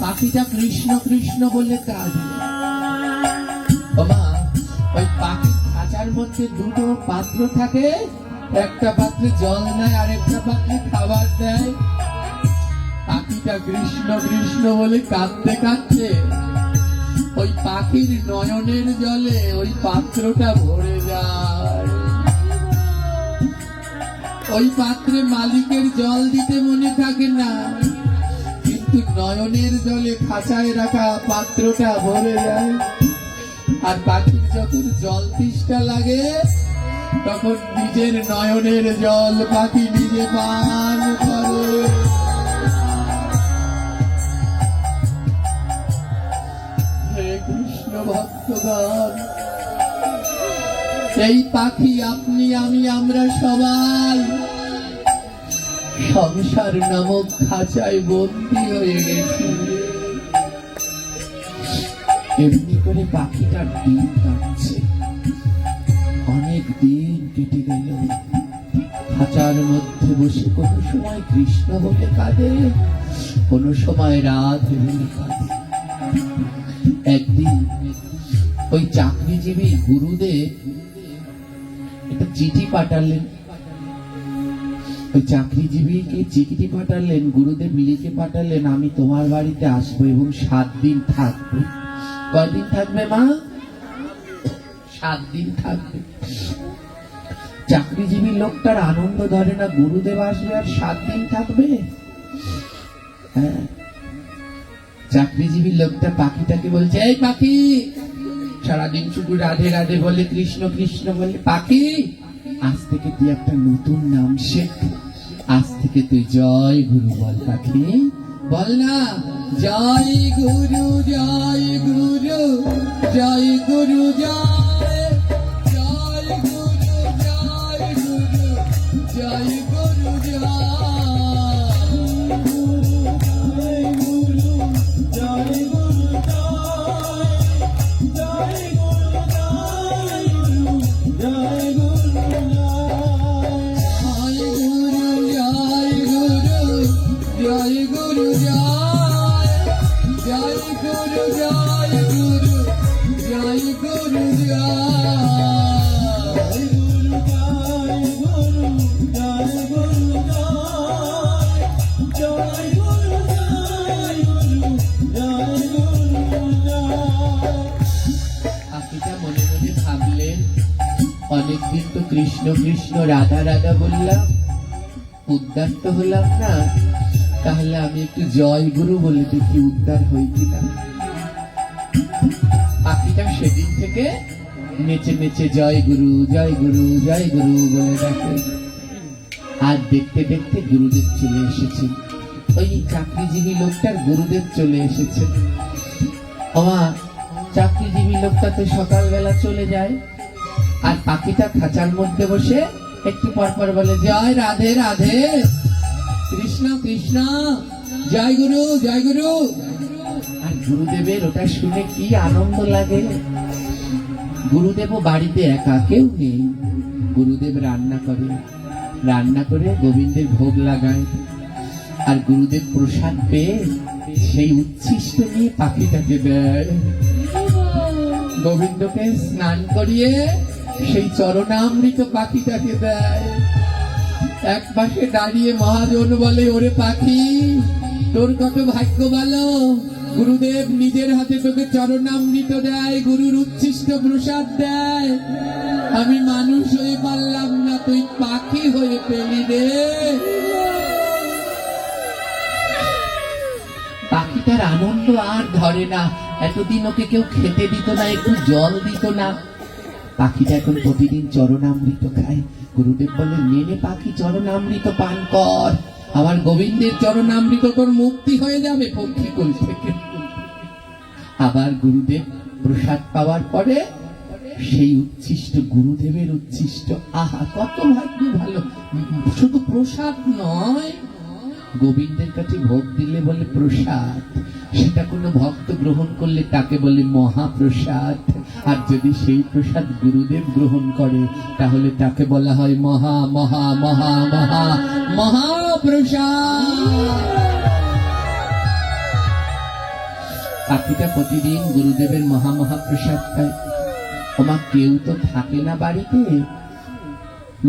পাখিটা কৃষ্ণ কৃষ্ণ বলে কাজ বাবা। ওই পাখির খাঁচার মধ্যে দুটো পাত্র থাকে, একটা পাত্রে জল নেয় আর একটা পাত্রে খাবার দেয়। পাখিটা কৃষ্ণ কৃষ্ণ বলে কাঁদতে কাঁদতে ওই পাখির নয়নের জলে ওই পাত্রটা ভরে যায়। ওই পাত্রে মালিকের জল দিতে মনে থাকে না, কিন্তু নয়নের জলে খাঁচায় রাখা পাত্রটা ভরে যায়। আর পাখির যখন জল তৃষ্ণা লাগে তখন নিজের নয়নের জল পাখি নিজে পান করে। হে কৃষ্ণ ভক্তগণ, এই পাখি আপনি আমি আমরা সবাই সংসার নামক খাঁচায় বন্দী হয়ে গেছি। এমনি করে পাখিটার দিন কাটছে, অনেক দিন কেটে গেল। খাঁচার মধ্যে বসে কোনো সময় কৃষ্ণ বলে কাঁদে, কোনো সময় রাধে বলে কাঁদে। একদিন ওই চাকরিজীবী গুরুদেব একটা চিঠি পাঠালেন। ওই চাকরিজীবীকে চিঠি পাঠালেন, গুরুদেব লিখে পাঠালেন, আমি তোমার বাড়িতে আসবো এবং 7 দিন থাকবো। কয়দিন থাকবে মা? 7 দিন থাকবে। চাকরিজীবী লোকটার আনন্দ ধরে না, গুরুদেব আসবে আর 7 দিন থাকবে। হ্যাঁ, চাকরিজীবী লোকটা পাখিটাকে বলছে, এই পাখি, সারাদিন শুধু রাধে রাধে বলে, কৃষ্ণ কৃষ্ণ বলে, পাখি আজ থেকে তুই একটা নতুন নাম শেখ। আজ থেকে তুই জয় গুরু বল। পাখি বল না, জয় গুরু জয় গুরু জয় গুরু জয় জয় গুরু জয় গুরু জয় গুরু জয় অনেকদিন তো কৃষ্ণ কৃষ্ণ রাধা রাধা বললাম, উদ্ধার তো হলাম না, তাহলে আমি একটু জয় গুরু বলে দেখি উদ্ধার হই কিনা। পাখিটা সেদিন থেকে নেচে নেচে জয় গুরু জয় গুরু জয় গুরু বলে ডাকে। আর দেখতে দেখতে গুরুদেব চলে এসেছেন। ওই চাকরিজীবী লোকটার গুরুদেব চলে এসেছেন। আমার চাকরিজীবী লোকটা তো সকালবেলা চলে যায়, আর পাখিটা খাঁচার মধ্যে বসে একটু পরপর বলে, জয় রাধে রাধে, কৃষ্ণ কৃষ্ণ, জয় গুরু জয় গুরু। আর গুরুদেবের ওটা শুনে কি আনন্দ লাগে। গুরুদেবও বাড়িতে একা, কেউ নেই। গুরুদেব রান্না করে গোবিন্দের ভোগ লাগায়। আর গুরুদেব প্রসাদ পেয়ে সেই উচ্ছিষ্ট নিয়ে পাখিটাকে দেয়। গোবিন্দকে স্নান করিয়ে সেই চরণামৃত পাখিটাকে দেয়। এক পাশে দাঁড়িয়ে মহাজন বলে, ওরে পাখি, তোর কত ভাগ্য ভালো, গুরুদেব নিজের হাতে তোকে চরণামৃত দেয়, গুরুর উচ্ছিষ্ট প্রসাদ দেয়। আমি মানুষ হয়ে পারলাম না, তুই পাখি হয়ে পেলি রে। পাখিটার আনন্দ আর ধরে না। এতদিন ওকে কেউ খেতে দিত না, একটু জল দিত না। পাখিটা এখন প্রতিদিন চরণামৃত খায়। গুরুদেব বলে, নেনে পাখি চরণামৃত পান কর, আমার গোবিন্দের চরণামৃত তোর মুক্তি হয়ে যাবে পক্ষীকুল থেকে। আবার গুরুদেব প্রসাদ পাওয়ার পরে সেই উচ্ছিষ্ট, গুরুদেবের উচ্ছিষ্ট, আহা কত ভাগ্য ভালো। শুধু প্রসাদ নয়, গোবিন্দের কাছে ভোগ দিলে বলে প্রসাদ, সেটা কোনো ভক্ত গ্রহণ করলে তাকে বলে মহাপ্রসাদ। আর যদি সেই প্রসাদ গুরুদেব গ্রহণ করে তাহলে তাকে বলা হয় মহা মহা মহা মহা মহাপ্রসাদ। পাখিটা প্রতিদিন গুরুদেবের মহা মহাপ্রসাদ খায়। আমার কেউ তো থাকে না বাড়িতে,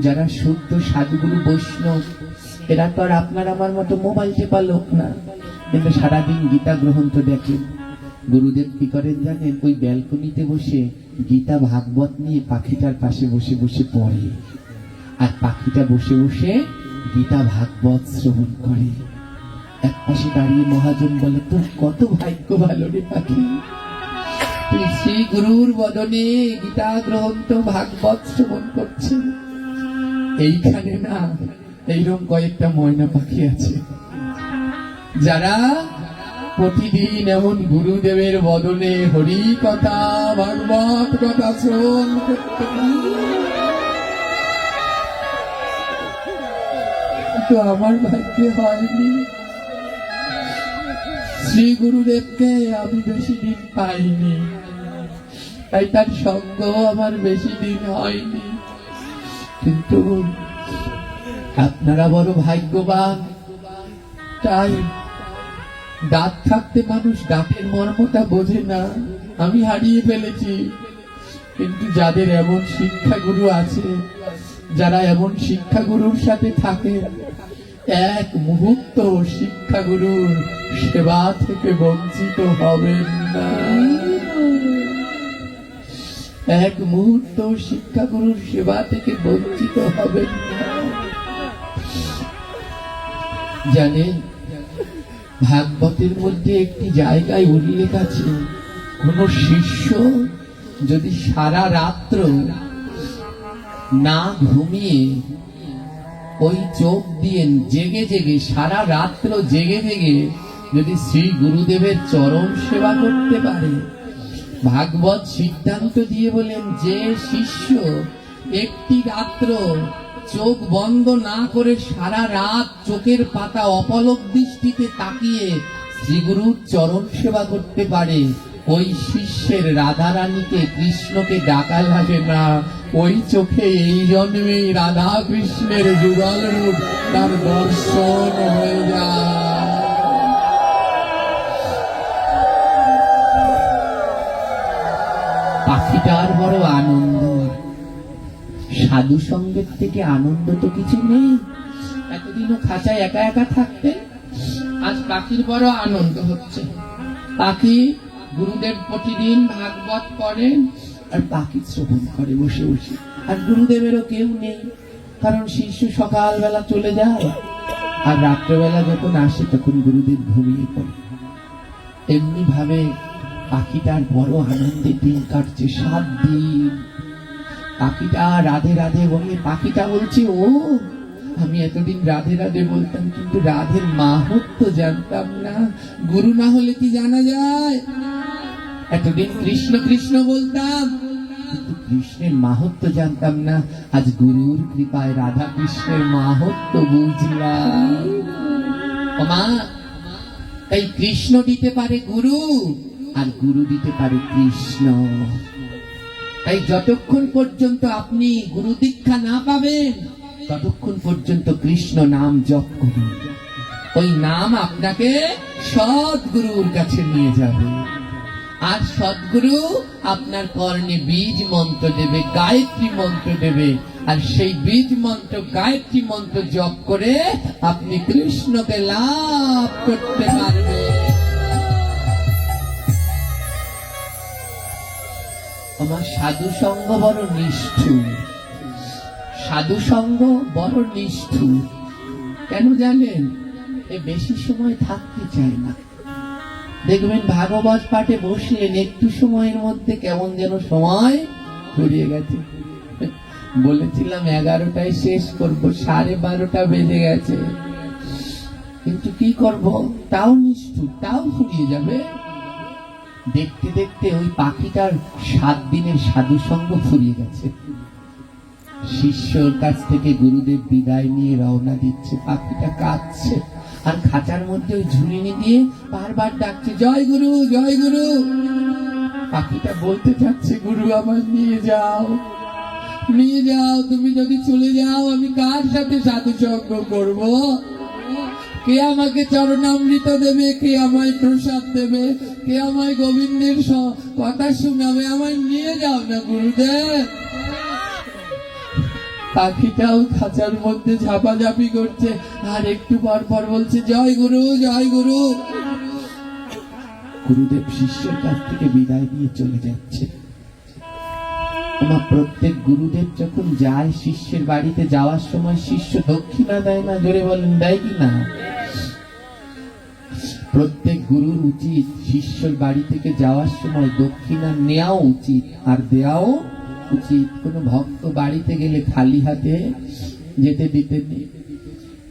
যারা শুদ্ধ সাধুগুরু বৈষ্ণব, এরা তো আর আপনার আমার মতো মোবাইল টেপা লোক না, কিন্তু সারাদিন গীতা গ্রহণ তো দেখেন। গুরুদেব কি করেন জানেন? ওই ব্যালকনিতে বসে গীতা ভাগবত নিয়ে পাখিটার পাশে বসে বসে পড়ে, আর পাখিটা বসে বসে গীতা ভাগবত শ্রবণ করে। এক পাশে দাঁড়িয়ে মহাজন বলে, তোর কত ভাগ্য ভালো রে পাখি, তুই শ্রী গুরুর বদনে গীতা গ্রন্থ ভাগবত শ্রবণ করছে। এইখানে না এইরকম কয়েকটা ময়না পাখি আছে যারা প্রতিদিন এমন গুরুদেবের বদনে হরি কথা ভাগবত কথা শ্রবণ করতে পারে। তো আমার ভাগ্যে হয়নি, শ্রী গুরুদেবকে আমি বেশি দিন পাইনি, তাই তার সঙ্গ আমার বেশি দিন হয়নি। কিন্তু আপনারা বড় ভাগ্যবান, তাই দাঁত থাকতে মানুষ দাঁতের মর্মটা বোঝে না। আমি হারিয়ে ফেলেছি, কিন্তু যাদের এমন শিক্ষাগুরু আছে, যারা এমন শিক্ষাগুরুর সাথে থাকে, এক মুহূর্ত শিক্ষাগুরুর সেবা থেকে বঞ্চিত হবেন না। এক মুহূর্ত শিক্ষাগুরুর সেবা থেকে বঞ্চিত হবেন না। জানেন, ভাগবতের মধ্যে একটি জায়গায় উল্লেখ আছে, কোন শিষ্য যদি সারা রাত্র না ঘুমিয়ে ওই চোখ দিয়ে জেগে জেগে সারা রাত্র জেগে জেগে যদি শ্রী গুরুদেবের চরণ সেবা করতে পারে, ভাগবত সিদ্ধান্ত দিয়ে বলেন, যে শিষ্য একটি রাত্র চোখ বন্ধ না করে সারা রাত চোখের পাতা অপলক দৃষ্টিতে তাকিয়ে শ্রীগুরুর চরণ সেবা করতে পারে, ওই শিষ্যের রাধারানীকে কৃষ্ণকে ডাকা লাগে না। ওই চোখে এই জন্মেই রাধা কৃষ্ণের যুগল রূপ তার দর্শন হয়ে যায়। পাখিটার বড় আনন্দ, সাধু সঙ্গের থেকে আনন্দ তো কিছু নেই। এতদিনও খাঁচায় একা একা থাকতেন, আজ পাখির বড় আনন্দ হচ্ছে। পাখি গুরুদেব প্রতিদিন ভাগবত পড়েন আর পাখি শ্রবণ করে বসে বসে, আর গুরুদেবেরও কেউ নেই, কারণ শিষ্য সকালবেলা চলে যায় আর রাত্রেবেলা যখন আসে তখন গুরুদেব ঘুমিয়ে পড়ে। এমনি ভাবে পাখিটার বড় আনন্দে দিন কাটছে 7 দিন। পাখিটা রাধে রাধে বলে, পাখিটা বলছে, ও আমি এতদিন রাধে রাধে বলতাম, কিন্তু রাধের মাহাত্ম্য জানতাম না। গুরু না হলে কি জানা যায়? এতদিন কৃষ্ণ কৃষ্ণ বলতাম, কিন্তু কৃষ্ণের মাহাত্ম্য জানতাম না। আজ গুরুর কৃপায় রাধা কৃষ্ণের মাহাত্ম্য বুঝলাম। ও মা, তাই কৃষ্ণ দিতে পারে গুরু, আর গুরু দিতে পারে কৃষ্ণ। তাই যতক্ষণ পর্যন্ত আপনি গুরু দীক্ষা না পাবেন, ততক্ষণ পর্যন্ত কৃষ্ণ নাম জপ করুন। ওই নাম আপনাকে সদ্গুরুর কাছে নিয়ে যাবে, আর সদ্গুরু আপনার কর্ণে বীজ মন্ত্র দেবে, গায়ত্রী মন্ত্র দেবে, আর সেই বীজ মন্ত্র গায়ত্রী মন্ত্র জপ করে আপনি কৃষ্ণকে লাভ করতে পারবেন। আমার সাধু সঙ্গ বড় নিষ্ঠুর, সাধু সঙ্গ বড় নিষ্ঠুর। কেন জানেন? এ বেশি সময় থাকতে চায় না। দেখবেন ভাগবত পাঠে বসলেন, একটু সময়ের মধ্যে কেমন যেন সময় ফুরিয়ে গেছে। বলেছিলাম 11টায় শেষ করব, 12:30 বেজে গেছে, কিন্তু কি করব, তাও নিষ্ঠুর, তাও ফুরিয়ে যাবে। দেখতে দেখতে ওই পাখিটার 7 দিনের সাধু সঙ্গ ফুরিয়ে গেছে। শিষ্যর কাছ থেকে গুরুদেব বিদায় নিয়ে রওনা দিচ্ছে, পাখিটা কাঁদছে, আর খাঁচার মধ্যে ওই ঝুলিনি দিয়ে বারবার ডাকছে, জয় গুরু জয় গুরু। পাখিটা বলতে চাচ্ছে, গুরু আমার নিয়ে যাও, নিয়ে যাও। তুমি যদি চলে যাও আমি কার সাথে সাধু সঙ্গ করব? কে আমাকে চরণামৃত দেবে? কে আমায় প্রসাদ দেবে? কে আমায় গোবিন্দের কথা শোনাবে? আমায় নিয়ে যাও না গুরুদেব। পাখিটাও খাঁচার মধ্যে ঝাপাঝাপি করছে, আর একটু পর পর বলছে, জয় গুরু জয় গুরু। গুরুদেব শিষ্যের কাছ থেকে বিদায় নিয়ে চলে যাচ্ছে। আমার প্রত্যেক গুরুদেব যখন যায় শিষ্যের বাড়িতে, যাওয়ার সময় শিষ্য দক্ষিণা দেয় না? জোরে বলেন, দেয় কি না? প্রত্যেক গুরুর উচিত শিষ্যের বাড়ি থেকে যাওয়ার সময় দক্ষিণা নেওয়াও উচিত আর দেওয়াও উচিত। কোনো ভক্ত বাড়িতে গেলে খালি হাতে যেতে দিতে নেই।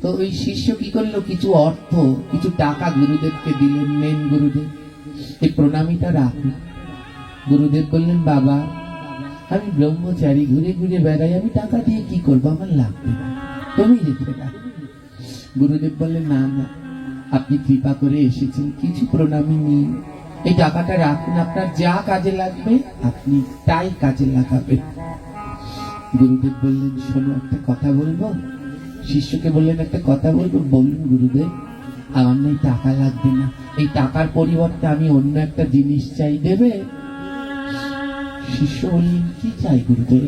তো ওই শিষ্য কি করলো, কিছু অর্থ, কিছু টাকা গুরুদেবকে দিলেন। নেন গুরুদেব, এই প্রণামীটা রাখুন। গুরুদেব বললেন, বাবা আমি ব্রহ্মচারী, ঘুরে ঘুরে বেড়াই, আমি টাকা দিয়ে কি করবো, আমার লাগবে না, তুমি রেখে রাখো। গুরুদেব বললেন, না না, আপনি কৃপা করে এসেছেন, কিছু প্রণামী নিন, এই টাকাটা রাখুন, আপনার যা কাজে লাগবে আপনি তাই কাজে লাগাবেন। গুরুদেব বললেন, শোনো একটা কথা বলবো। শিষ্যকে বললেন, একটা কথা বলবো। বলুন গুরুদেব। আমার না এই টাকা লাগবে না, এই টাকার পরিবর্তে আমি অন্য একটা জিনিস চাই, দেবে? শিষ্য বললেন, কি চাই গুরুদেব?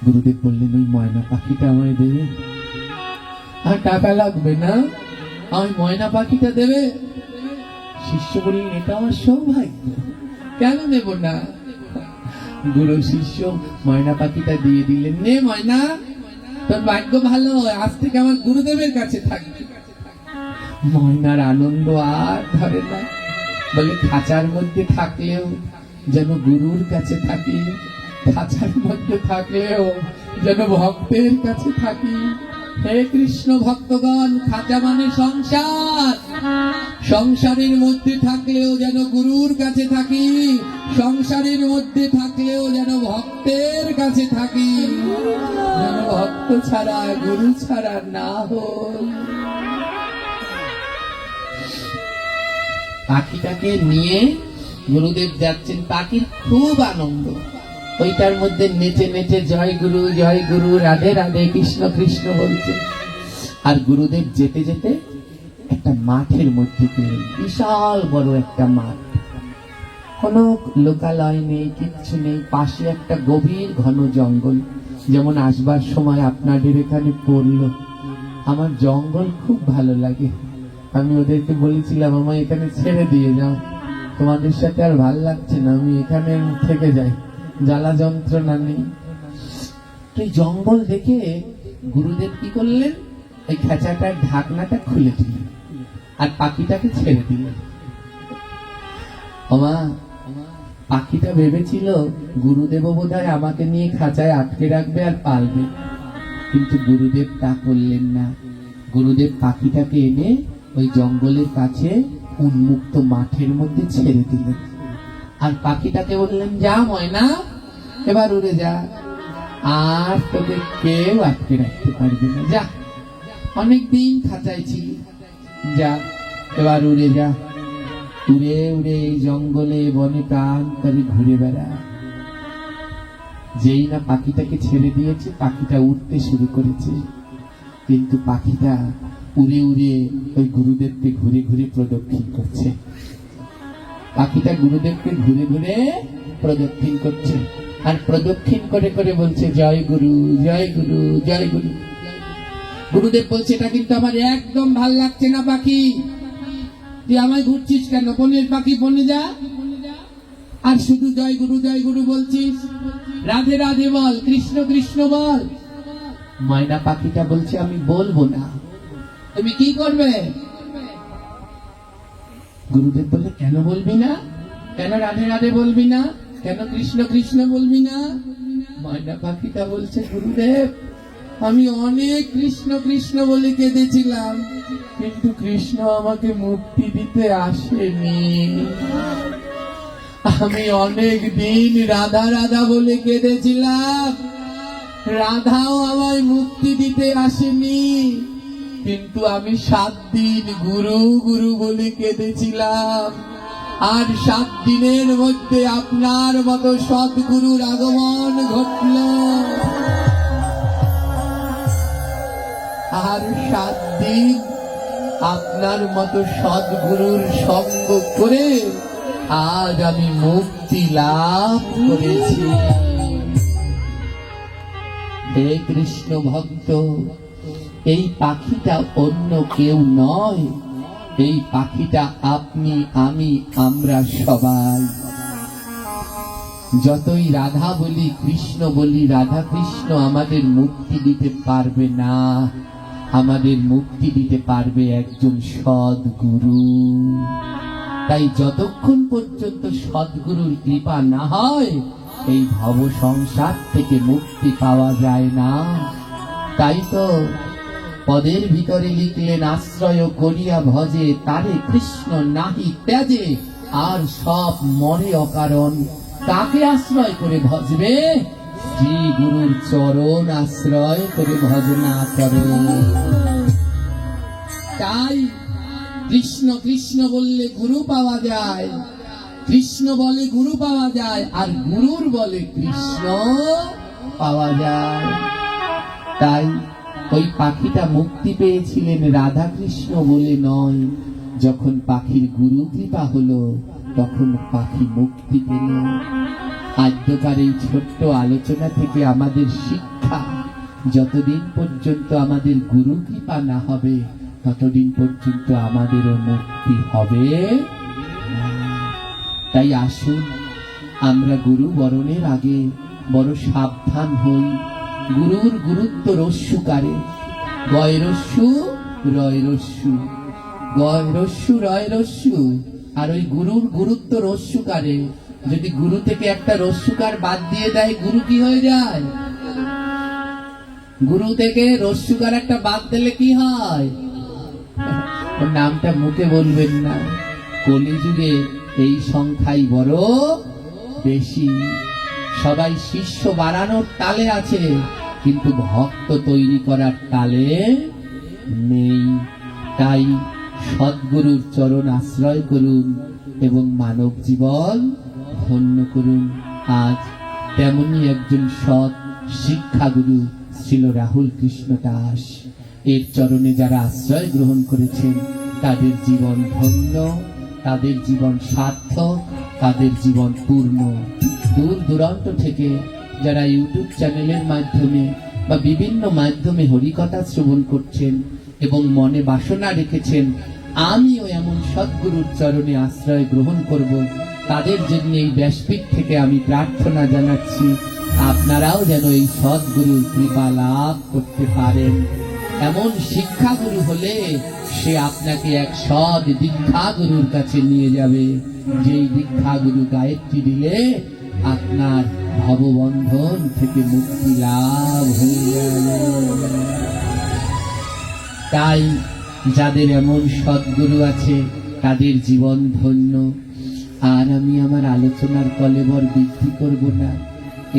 গুরুদেব বললেন, ওই ময়না পাখিটা আমায় দেবে। আর টাকা লাগবে না, আমি ময়না পাখিটা দেবে? শিষ্য বললেন, এটা আমার সৌভাগ্য, কেন দেব না? গুরু শিষ্য ময়না পাখিটা দিয়ে দিলেন। নে ময়না, তোর ভাগ্য ভালো, আজ থেকে আমার গুরুদেবের কাছে থাকবে। ময়নার আনন্দ আর ধরে না, বলে খাঁচার মধ্যে থাকলেও যেন গুরুর কাছে থাকি, খাঁচার মধ্যে থাকলেও যেন ভক্তের কাছে থাকি। হে কৃষ্ণ ভক্তগণ, খাঁচা মানে সংসার, সংসারের মধ্যে থাকলেও যেন গুরুর কাছে থাকি, সংসারের মধ্যে থাকলেও যেন ভক্তের কাছে থাকি, যেন ভক্ত ছাড়া গুরু ছাড়া না হই। পাখিটাকে নিয়ে গুরুদেব যাচ্ছেন, পাখির খুব আনন্দ, ওইটার মধ্যে নেচে নেচে জয় গুরু, রাধে রাধে, কৃষ্ণ কৃষ্ণ বলছে। আর গুরুদেব যেতে যেতে একটা মাঠের মধ্যে গেলেন, বিশাল বড় একটা মাঠ, কোনো লোকালয় নেই, কিচ্ছু নেই, পাশে একটা গভীর ঘন জঙ্গল। যেমন আসবার সময় আপনাদের এখানে পড়লো। আমার জঙ্গল খুব ভালো লাগে, আমি ওদেরকে বলেছিলাম আমায় এখানে ছেড়ে দিয়ে যাও, তোমাদের সাথে আর ভাল লাগছে না, আমি এখানে থেকে যাই, জ্বালা যন্ত্রণা নেই। তো এই জঙ্গল দেখে গুরুদেব কি করলেন, এই খাঁচাটার ঢাকনাটা খুলে দিলেন আর পাখিটাকে ছেড়ে দিলেন। ওমা, পাখিটা ভেবেছিল গুরুদেব বোধহয় আমাকে নিয়ে খাঁচায় আটকে রাখবে আর পালবে, কিন্তু গুরুদেব তা করলেন না। গুরুদেব পাখিটাকে এনে ওই জঙ্গলের কাছে উন্মুক্ত মাঠের মধ্যে ছেড়ে দিলেন আর পাখিটাকে বললেন, যা ময়না, এবার উড়ে যা, আর তোকে কেউ আটকে রাখতে পারবে না, যা, অনেকদিন খাঁচায় ছিলি, যা এবার উড়ে যা। উড়ে উড়ে এই জঙ্গলে বনে প্রান্তরে ঘুরে বেড়া। যেই না পাখিটাকে ছেড়ে দিয়েছে, পাখিটা উঠতে শুরু করেছে, কিন্তু পাখিটা উড়ে উড়ে ওই গুরুদেবকে ঘুরে ঘুরে প্রদক্ষিণ করছে। পাখিটা গুরুদেবকে ঘুরে ঘুরে প্রদক্ষিণ করছে আর প্রদক্ষিণ করে করে বলছে, জয় গুরু জয় গুরু জয় গুরু। গুরুদেব বলছে, এটা কিন্তু আমার একদম ভাল লাগছে না পাখি, তুই আমায় ঘুরছিস কেন? বনের পাখি বনে যা, আর শুধু জয় গুরু বলছিস, রাধে রাধে বল, কৃষ্ণ কৃষ্ণ বল। ময়না পাখিটা বলছে, আমি বলবো না। তুমি কি করবে? গুরুদেব বললে, কেন বলবি না? কেন রাধে রাধে বলবি না? কেন কৃষ্ণ কৃষ্ণ বলবি না? ময়না পাখিটা বলছে, গুরুদেব আমি অনেক কৃষ্ণ কৃষ্ণ বলে কেঁদেছিলাম, কিন্তু কৃষ্ণ আমাকে মুক্তি দিতে আসেনি। আমি অনেক দিন রাধা রাধা বলে কেঁদেছিলাম, রাধাও আমায় মুক্তি দিতে আসেনি, কিন্তু আমি 7 দিন গুরু গুরু বলে কেঁদেছিলাম, আর 7 দিনের মধ্যে আপনার মতো সদ্গুরুর আগমন ঘটল, আর 7 দিন আপনার মতো সদ্গুরুর সঙ্গ করে আজ আমি মুক্তি লাভ করেছি। হে কৃষ্ণ ভক্ত, এই পাখিটা অন্য কেউ নয়, এই পাখিটা আপনি, আমি, আমরা সবাই। যতই রাধা বলি, কৃষ্ণ বলি, রাধা কৃষ্ণ আমাদের মুক্তি দিতে পারবে না। আমাদের মুক্তি দিতে পারবে একজন সদ্গুরু। তাই যতক্ষণ পর্যন্ত সদ্গুরুর কৃপা না হয়, এই ভব সংসার থেকে মুক্তি পাওয়া যায় না। তাই তো পদের ভিতরে লিখলেন, আশ্রয় করিয়া ভজে তারে কৃষ্ণ নাহি ত্যাজে, আর সব মরে অকারণ। কাকে আশ্রয় করে ভজবে? শ্রী গুরুর চরণ আশ্রয় করে ভজনা করে। তাই কৃষ্ণ কৃষ্ণ বললে গুরু পাওয়া যায়, কৃষ্ণ বলে গুরু পাওয়া যায়, আর গুরুর বলে কৃষ্ণ পাওয়া যায়। তাই ওই পাখিটা মুক্তি পেয়েছিলেন রাধা কৃষ্ণ বলে নয়। যখন পাখির গুরু কৃপা হলো, তখন পাখি মুক্তি পেল। আদ্যকার এই ছোট্ট আলোচনা থেকে আমাদের শিক্ষা, যতদিন পর্যন্ত আমাদের গুরু কৃপা না হবে, ততদিন পর্যন্ত আমাদেরও মুক্তি হবে না। তাই আসুন আমরা গুরু বরণের আগে বড় সাবধান হই। গুরুর গুরুত্ব রস্যুকারে, গয় রস্যু রয় রস্যু, গয় রস্যু রয় রস্যু। আর ওই গুরুর গুরুত্ব রস্যুকারে। যদি গুরু থেকে একটা রস্যুকার বাদ দিয়ে দেয়, গুরু কি হয়ে যায়? গুরু থেকে রস্যুকার একটা বাদ দিলে কি হয়? ওর নামটা মুখে বলবেন না। কলিযুগে এই সংখ্যাই বড় বেশি। সবাই শিষ্য বাড়ানোর তালে আছে, কিন্তু ভক্ত তৈরি করার তালে নেই। তাই সদ্গুরুর চরণ আশ্রয় করুন এবং মানব জীবন ধন্য করুন। আজ তেমনি একজন সৎ শিক্ষাগুরু ছিল রাহুল কৃষ্ণ দাস। এর চরণে যারা আশ্রয় গ্রহণ করেছেন, তাদের জীবন ধন্য, তাদের জীবন সার্থক, তাদের জীবন পূর্ণ। দূর দূরান্ত থেকে যারা ইউটিউব চ্যানেলের মাধ্যমে বা বিভিন্ন মাধ্যমে হরিকথা শ্রবণ করছেন এবং মনে বাসনা রেখেছেন, আমিও এমন সদ্গুরুর চরণে আশ্রয় গ্রহণ করব, তাদের জন্য এই ব্যাসপীঠ থেকে আমি প্রার্থনা জানাচ্ছি, আপনারাও যেন এই সদ্গুরুর কৃপা লাভ করতে পারেন। এমন শিক্ষাগুরু হলে সে আপনাকে এক সৎ দীক্ষাগুরুর কাছে নিয়ে যাবে, যেই দীক্ষাগুরু গায়ত্রী দিলে আপনার ভববন্ধন থেকে মুক্তি লাভ হয়ে যাবে। তাই যাদের এমন সদ্গুরু আছে, তাদের জীবন ধন্য। আর আমি আমার আলোচনার কলেবর বৃদ্ধি করব না,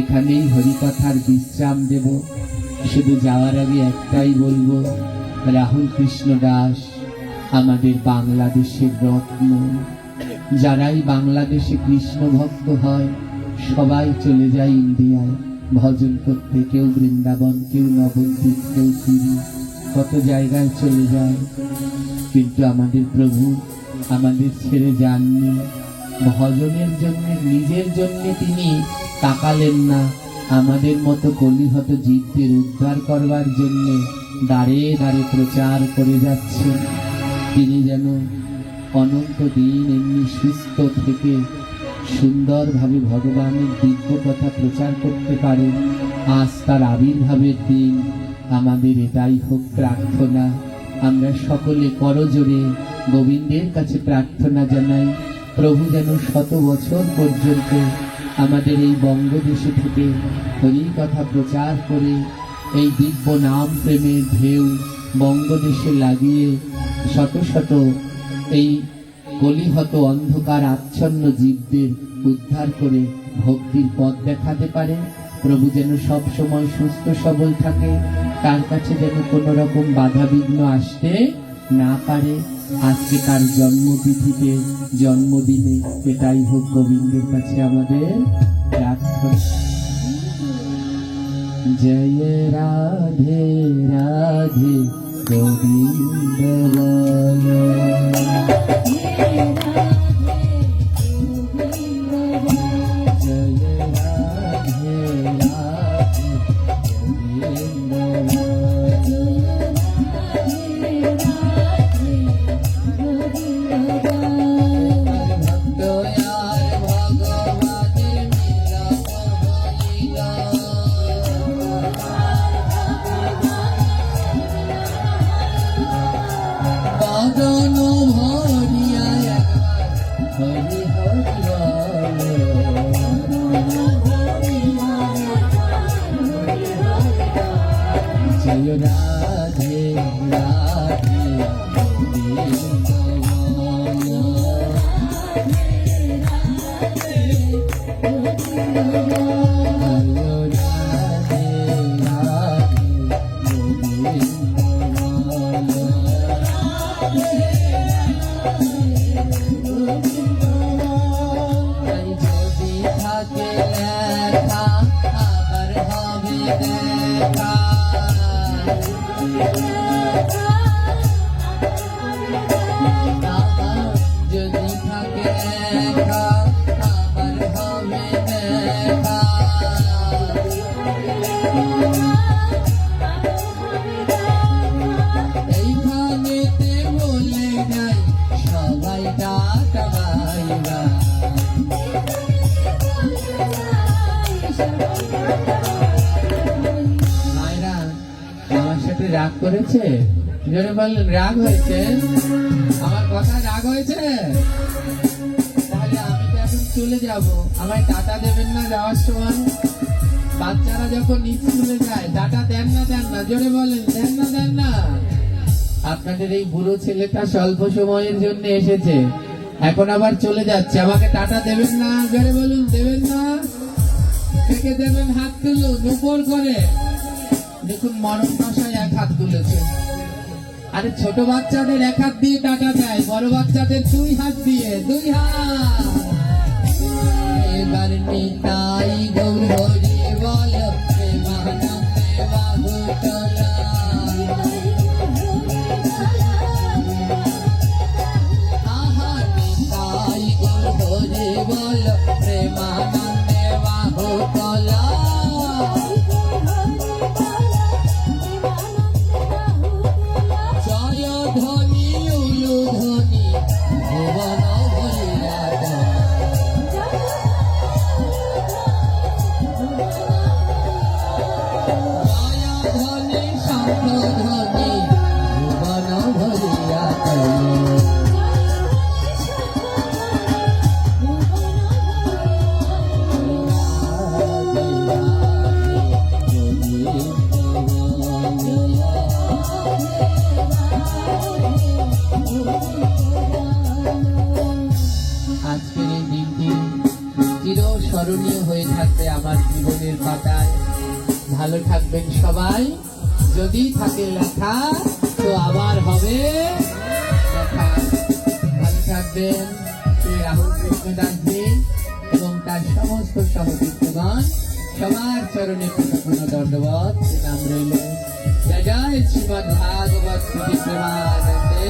এখানেই হরিকথার বিশ্রাম দেব। শুধু যাওয়ার আগে একটাই বলবো, রাহুল কৃষ্ণ দাস আমাদের বাংলাদেশের রত্ন। যারাই বাংলাদেশে কৃষ্ণ ভক্ত হয়, সবাই চলে যায় ইন্ডিয়ায় ভজন করতে। কেউ বৃন্দাবন, কেউ নবদ্বীপ, কেউ পুরী, কত জায়গায় চলে যায়। কিন্তু আমাদের প্রভু আমাদের ছেড়ে যাননি। ভজনের জন্য, নিজের জন্য তিনি তাকালেন না, আমাদের মতো কলিহত জীবদের উদ্ধার করবার জন্য দাঁড়ে দাঁড়ে প্রচার করে যাচ্ছেন। তিনি যেন অনন্ত দিন এমনি সুস্থ থেকে সুন্দরভাবে ভগবানের দিব্য কথা প্রচার করতে পারেন। আজ তার আবির্ভাবের দিন, আমাদের এটাই হোক প্রার্থনা। আমরা সকলে করজোড়ে গোবিন্দের কাছে প্রার্থনা জানাই, প্রভু যেন 100 বছর পর্যন্ত আমাদের এই বঙ্গদেশে থেকে হরি কথা প্রচার করে এই দিব্য নাম প্রেমের ঢেউ বঙ্গদেশে লাগিয়ে শত শত এই কলিহত অন্ধকার আচ্ছন্ন জীবদের উদ্ধার করে ভক্তির পথ দেখাতে পারে। প্রভু যেন সব সময় সুস্থ সবল থাকে, তার কাছে যেন কোনো রকম বাধা বিঘ্ন আসতে না পারে। আজকে তার জন্মতিথিতে, জন্মদিনে এটাই হোক গোবিন্দের কাছে আমাদের প্রার্থনা। জয় রাধে রাধে গোবিন্দ বল। জয় রাধে রাধে গোবিন্দ বল। করেছে? জোরে বললেন রাগ হয়েছে? আমার কথা রাগ হয়েছে? তাহলে আমি তো এখন চলে যাব, আমায় টাটা দেবেন না যাওয়ার সময়? বাচ্চারা যখন স্কুলে যায় টাটা দেন না দেন না? জোরে বলেন দেন না দেন না? আপনাদের এই বুড়ো ছেলেটা স্বল্প সময়ের জন্য এসেছে, এখন আবার চলে যাচ্ছে, আমাকে টাটা দেবেন না? জোরে বলুন দেবেন না? থেকে দেবেন হাত তুলুন উপর করে। দেখুন মরণ দশায় এক হাত তুলেছে। আরে ছোট বাচ্চাদের এক হাত দিয়ে টাকা দেয়, বড় বাচ্চাদের দুই হাত দিয়ে, দুই হাত। এবার নিতাই গৌর হরি বল প্রেমানন্দে বাহুতলা। আহা নিতাই গৌর হরি বল প্রেমানন্দে বাহুতলা। জয় ধ্বনি উলু ধ্বনি ভুবন ভরিয়া দল। জয় ধ্বনি শঙ্খ ধ্বনি ভুবন ভরিয়া দল। আজকের এই দিনটি চিরস্মরণীয় হয়ে থাকবে আমার জীবনের পাতায়। ভালো থাকবেন সবাই, যদি থাকে লেখা তো আবার হবে দেখা। ভালো থাকবেন শ্রী রাহুল কৃষ্ণদাসজি এবং তার সমস্ত সহযোগীগণ, সবার চরণে পুনঃ দণ্ডবত নাম রইল। জয় জয় শ্রীমদ্ ভাগবত প্রেমানন্দে।